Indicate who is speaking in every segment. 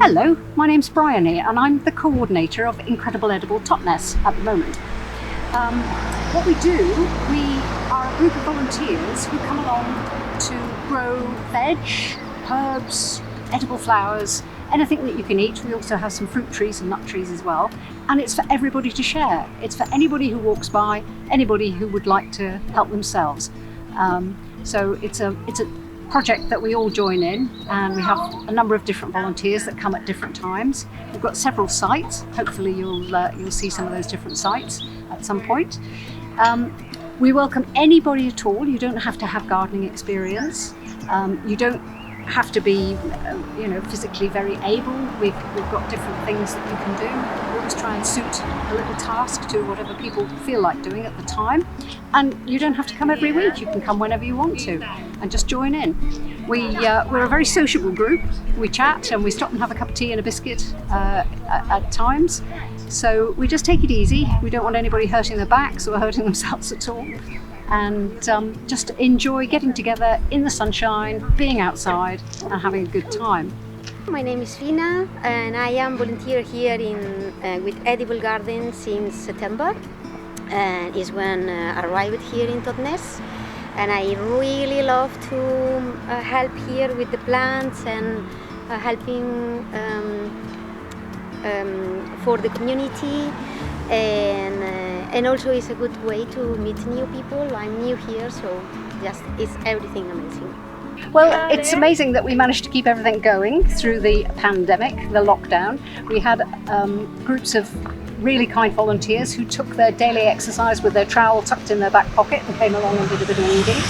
Speaker 1: Hello, my name's Bryony and I'm the coordinator of Incredible Edible Totnes at the moment. What we do, we are a group of volunteers who come along to grow veg, herbs, edible flowers, anything that you can eat. We also have some fruit trees and nut trees as well. And it's for everybody to share. It's for anybody who walks by, anybody who would like to help themselves. So it's a project that we all join in, and we have a number of different volunteers that come at different times. We've got several sites. Hopefully you'll see some of those different sites at some point. We welcome anybody at all. You don't have to have gardening experience. You don't have to be physically very able. We've got different things that you can do. We always try and suit a little task to whatever people feel like doing at the time. And you don't have to come every week. You can come whenever you want to and just join in. We're a very sociable group. We chat and we stop and have a cup of tea and a biscuit at times. So we just take it easy. We don't want anybody hurting their backs or hurting themselves at all. And just enjoy getting together in the sunshine, being outside and having a good time.
Speaker 2: My name is Fina and I am volunteer here with Edible Garden since September, and is when I arrived here in Totnes, and I really love to help here with the plants and helping for the community, and also it's a good way to meet new people. I'm new here, so just it's everything amazing.
Speaker 1: Well, it's amazing that we managed to keep everything going through the pandemic, the lockdown. We had groups of really kind volunteers who took their daily exercise with their trowel tucked in their back pocket and came along and did a bit of weeding.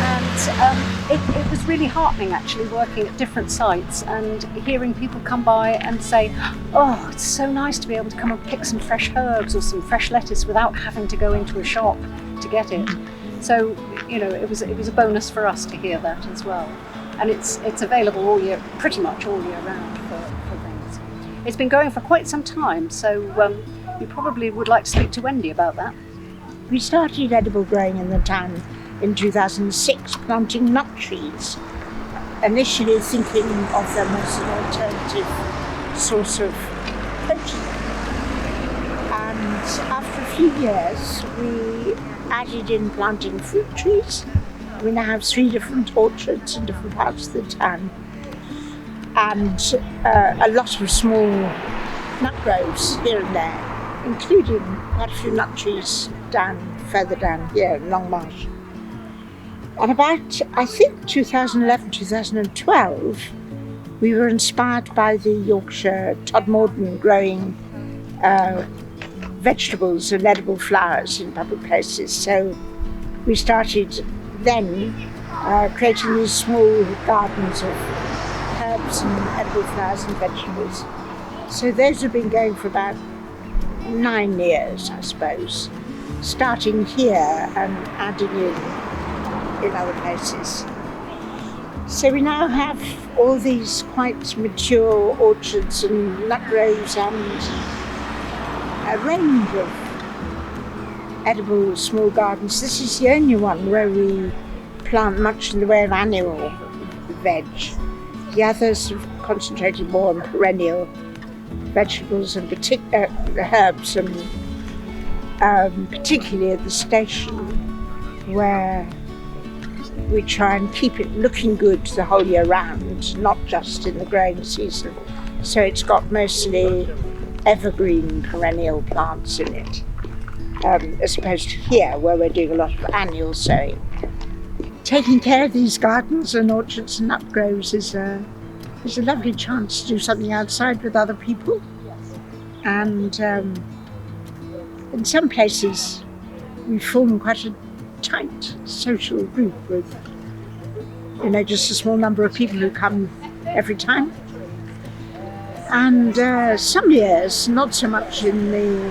Speaker 1: And it was really heartening actually working at different sites and hearing people come by and say, oh, it's so nice to be able to come and pick some fresh herbs or some fresh lettuce without having to go into a shop to get it. So, it was a bonus for us to hear that as well. And it's available all year, pretty much all year round for things. It's been going for quite some time, so you probably would like to speak to Wendy about that.
Speaker 3: We started edible growing in the town in 2006, planting nut trees, initially thinking of them as an alternative source of protein. And after a few years, we added in planting fruit trees. We now have 3 different orchards in different parts of the town, and a lot of small nut groves here and there, including quite a few nut trees further down here in Longmarsh. And about, I think, 2011, 2012, we were inspired by the Yorkshire Todmorden growing vegetables and edible flowers in public places. So we started then creating these small gardens of herbs and edible flowers and vegetables. So those have been going for about 9 years, I suppose, starting here and adding in other places. So we now have all these quite mature orchards and nut groves and a range of edible small gardens. This is the only one where we plant much in the way of annual veg. The others have concentrated more on perennial vegetables and herbs, and particularly at the station, where we try and keep it looking good the whole year round, not just in the growing season. So it's got mostly evergreen perennial plants in it, as opposed to here where we're doing a lot of annual sowing. Taking care of these gardens and orchards and nut groves is a lovely chance to do something outside with other people. And in some places we form quite a tight social group with just a small number of people who come every time. And some years, not so much in the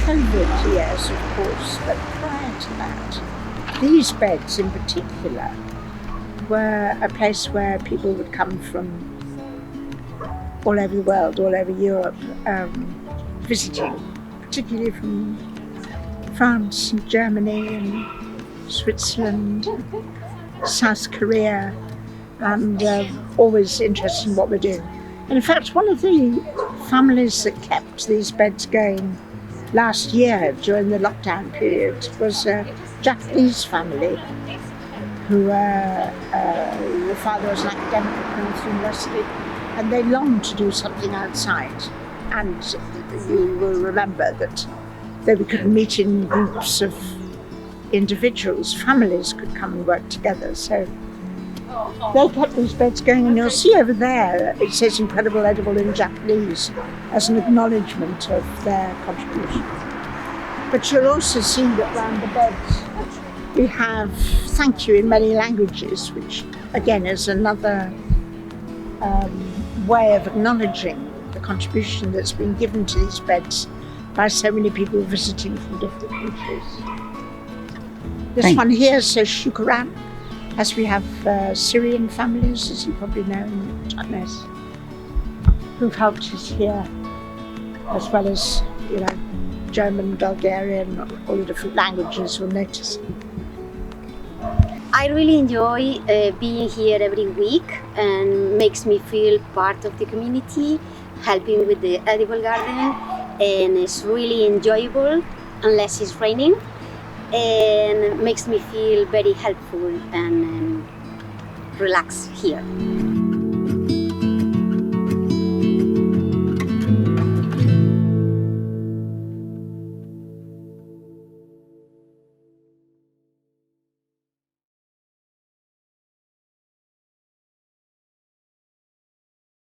Speaker 3: COVID years, of course, but prior to that, these beds in particular were a place where people would come from all over the world, all over Europe, visiting, particularly from France and Germany and Switzerland, South Korea, and always interested in what we're doing. And in fact, one of the families that kept these beds going last year during the lockdown period was a Japanese family who the father was an academic at Plymouth University, and they longed to do something outside. And you will remember that though we couldn't meet in groups of individuals, families could come and work together. So they kept these beds going, and you'll see over there it says "Incredible Edible" in Japanese as an acknowledgement of their contribution. But you'll also see that around the beds we have "thank you" in many languages, which again is another way of acknowledging the contribution that's been given to these beds by so many people visiting from different countries. This one here says "Shukran," as we have Syrian families, as you probably know, in Totnes, who've helped us here, as well as, you know, German, Bulgarian, all the different languages will notice.
Speaker 2: I really enjoy being here every week, and makes me feel part of the community, helping with the edible garden, and it's really enjoyable unless it's raining, and makes me feel very helpful and relaxed here.